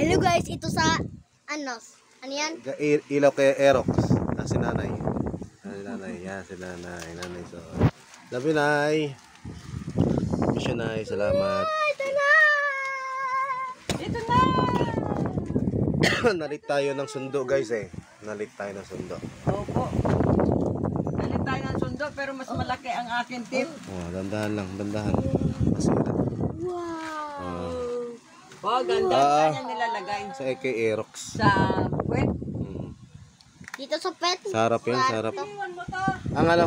Hello guys, ito sa ano yan? Ilaw kay Aerox. Si nanay. Yan si nanay. So, love you, nay. Miss you, nay. Salamat. Ito na! Ito na! Nalit tayo ng sundo, guys, eh. Nalit tayo ng sundo. Opo. Nalit tayo ng sundo, pero mas malaki ang akin tip. Oh, dandahan lang, dandahan. Masira. Wow! Oh, ganda niya nilalagay. Sa kay Aerox. Sa puwet. Dito sa pet. Sarap yan, sarap. Iwan mo to. Ang ano?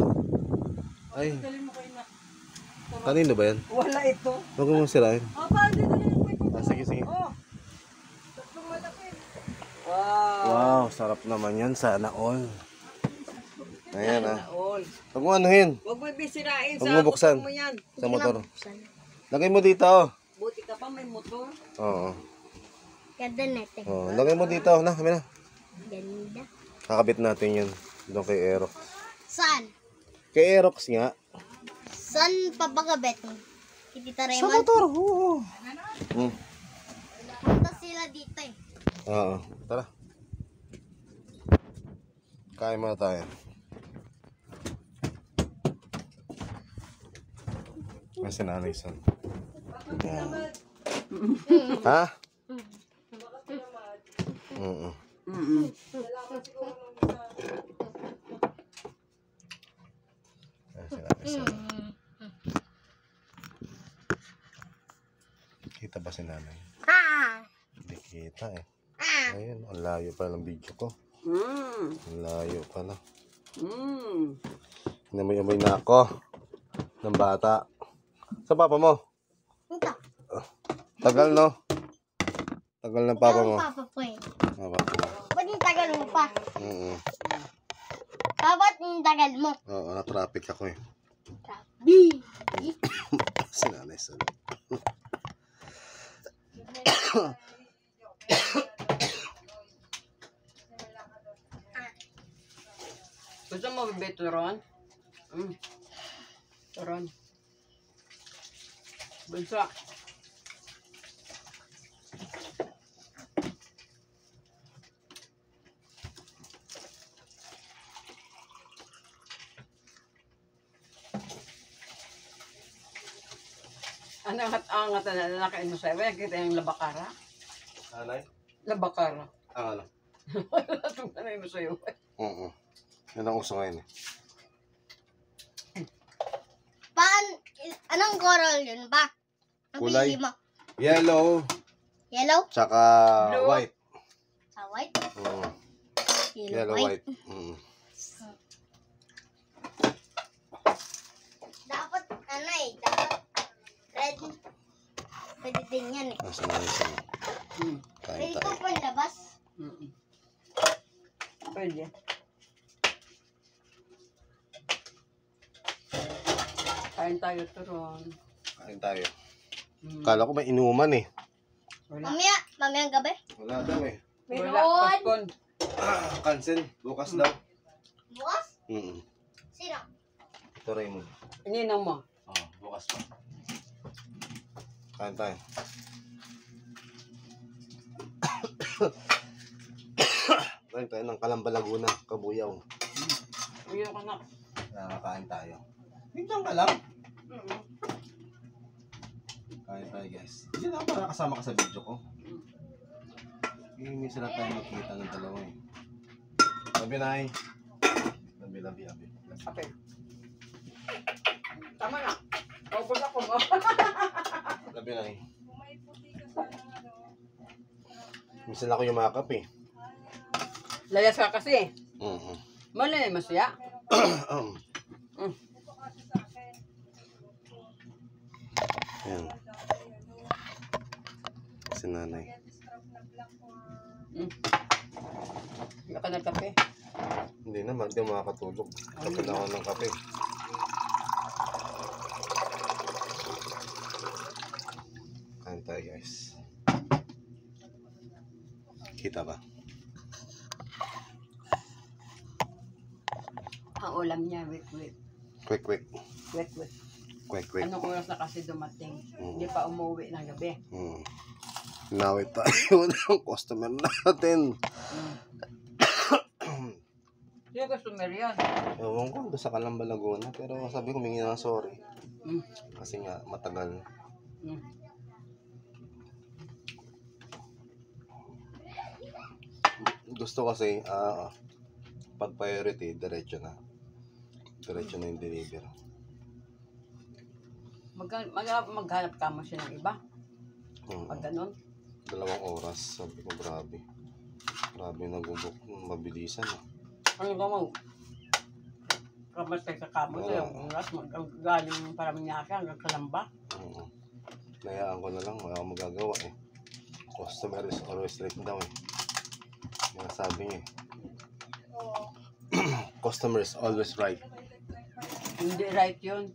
Ay, Dalhin mo kayo na. kanino ba yan? Wala ito. Huwag mo sirain. Oh, paano dito na yung puwet ko? Sige, sige. Oh. Tatlong malaki. Wow. Wow, sarap naman yan. Sana all. Ayan, ah. All. Huwag mo anuhin. Huwag mo bisirain Huwag sa mo buksan. motor mo yan. Sa motor. Lagay mo dito, oh. Buti ka pa may motor. Oo. Ganda natin. Oh, lagay mo dito. Na, kami na. Ganda. Kakabit natin yun. Doon kay Aerox. Saan? Kay Aerox nga. Saan papagabet mo? Kay Tita Sa Raymond? motor. Oo. Punta sila dito eh. Oo. Tara. Kain muna tayo. Kasi nanay son. Ha? Oo. Kasi nanay son. Kita ba si nanay? Hindi kita eh. Ayun, ang layo pala ng video ko. Ang layo pala. Inamoy-amoy na ako ng bata. Sa papa mo? Ito. Tagal, no? Tagal ng papa mo. Papa po eh. Papa. Ba't yung tagal mo pa? Oo. Ba't yung tagal mo? Oo, na-traffic ako eh. Sabi. Sinanay son. Gusto mo bibit turon? Turon. Bunso. Ano ang nakain mo sa iba? Kita yung labakara? Anay? Labakara. Ang ano? Wala itong nanay mo sa'yo. Oo. Yan ang uso ngayon eh. Anong coral yun ba? Ang Kulay. pili mo? Yellow. Yellow? Tsaka Blue. white. Sa white? Oo. Yellow, Yellow, white. white. Dapat, dapat red. Pwede din yan eh. Nasa nanay son. Kain Pwede ko tayo. panlabas. Pwede. Kain tayo turon. Kain tayo. Kala ko may inuman eh. Wala. Mamayang gabi. Wala daw eh. Wala. Postpone. Cancel. Bukas daw. Bukas? Mm. Sino? Ito Raymond. Ininom mo. Oh, bukas pa. Kain tayo. Kain tayo ng Calamba Laguna, Kabuyaw. Uyo ka na. Nakakain tayo. Bigyan ka lang. Kain tayo guys. Hindi na para kasama ka sa video ko. Minsan na tayo magkita ng dalawa eh. Labi na eh. Labi. Okay. Tama na. Paubos ako mo. Labi na eh. Minsan ako yumakap eh. Layas ka kasi. Mm-hmm. Malay mo siya. Ayan. Si nanay. Hindi ka nagkape. Hindi naman, hindi makakatulog. Kapag ako ng kape. Kain tayo guys. Kita ba? Ang ulam niya, wait. Quick. Wait. Quick. Anong oras na kasi dumating? Mm. Hindi pa umuwi ng gabi. Mm. Nawit tayo ng customer natin. Sino customer yan? Ewan ko, doon sa Calamba, Laguna. Pero sabi ko, humingi na ng sorry. Mm. Kasi nga, matagal. Mm. Gusto kasi, pag priority, diretso na. Diretso na yung deliver. Maghanap ka mo siya ng iba. Pag ganun. 2 oras. Sabi ko, grabe. Grabe nag-book. Mabilisan. Ano ba mo? Kamas kayo sa kamo Oo. sa'yo. Galing Paranaque hanggang Calamba. Nayaan ko na lang. Wala akong magagawa eh. Customer is always right daw eh. Yung sabi niya eh. Customer is always right. Hindi right yun.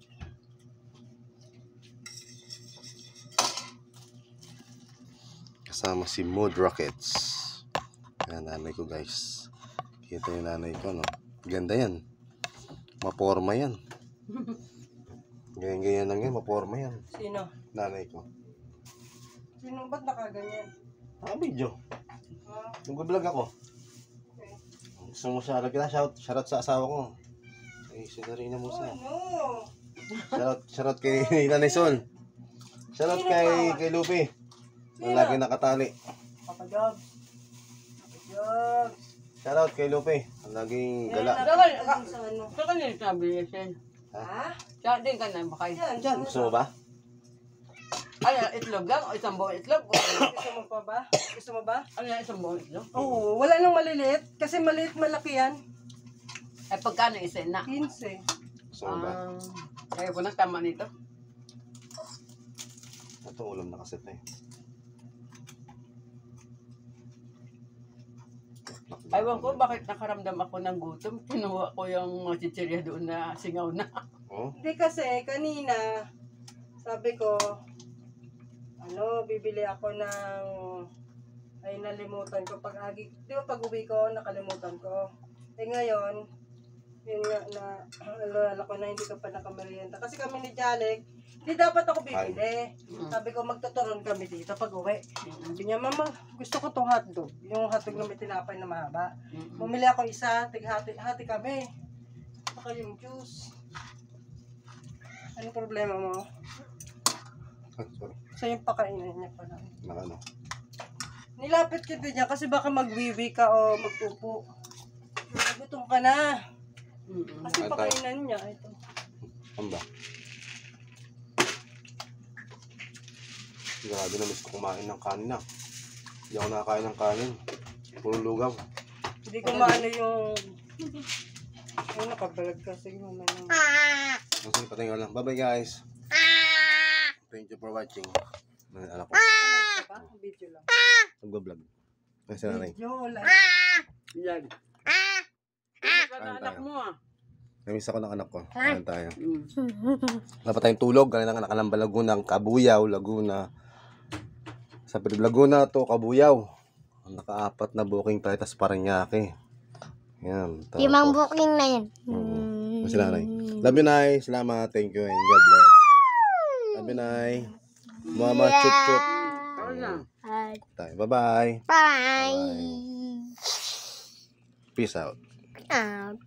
Kasama si Mood Rockets. Yan, nanay ko guys. Kita yung nanay ko, no? Ganda yan. Maporma yan. Ganyan lang yan, maporma yan. Sino? Nanay ko. Sino ba't nakaganyan? Video. Ah, Nag-vlog ako. okay. Gusto mo siya, shoutout sa asawa ko. Ay, si Darina Musa. Ano? Shoutout kay Nanay Sol. Shoutout kay Lupi. Ang lagi nakatali. Papa Jobs. Papa Jobs. Shoutout kay Lupi. Ang laging gala. Sa ano? Ito ka nila sabi niya siya. Ha? Siya din ka na makay. Yan. Diyan, gusto mo ba? Ay, itlog lang? O isang buong itlog? Gusto mo pa ba? Gusto mo ba? Ano yan, isang buong itlog? Oo, wala nang maliliit. Kasi maliit malaki yan. Ay, pagkano isa na? 15. Gusto mo ba? Kaya ko na tama nito. Ito ulam na kaset na eh. Aywan ko, bakit nakaramdam ako ng gutom? Kinuha ko yung mga chichirya doon na singaw na. Oh? Hindi kasi, kanina, sabi ko, bibili ako ng, ay nalimutan ko. Di ba pag uwi ko, nakalimutan ko. Eh ngayon, yun nga na, alala ko na hindi ka pa nakamerienda. Kasi kami ni Jalek, hindi dapat ako bibili. Sabi ko, magtuturon kami dito pag uwi. Sabi niya, mama, gusto ko tong hotdog. Yung hotdog na may tinapay na mahaba. Bumili ako isa, hati kami. Saka yung juice. Ano problema mo? Sorry. So yung pakainin niya pala. Nakano? Nilapit kita niya kasi baka magwiwi ka o magtupo. Gutom ka na. Kasi pakainan niya. Ito. Ano ba? Grabe na, miss ko kumain ng kanin na. Hindi ako nakakain ng kanin. Puro lugaw. Hindi ko maano yung nakabalag kasi yung Kasi patingin lang. Bye bye guys. Thank you for watching. Mga anak ko. video lang. Nagbablog. Ay, si nanay. Video lang. Yan. Ka na anak mo ah. Namiss ako ng anak ko. Ayan tayo. Dapat tayong tulog. Ganun ang Calamba, Laguna. Kabuyaw, Laguna. Sa Pirib Laguna to, Kabuyaw. Naka-4 na booking tayo. Tas Paranaque. Yan. Limang booking na yun. Si nanay. Love you, Nay. Salamat. Thank you and God bless. Love you, Nay. Mama, chup-chup. Tayo. Bye-bye. Bye. Peace out. Out.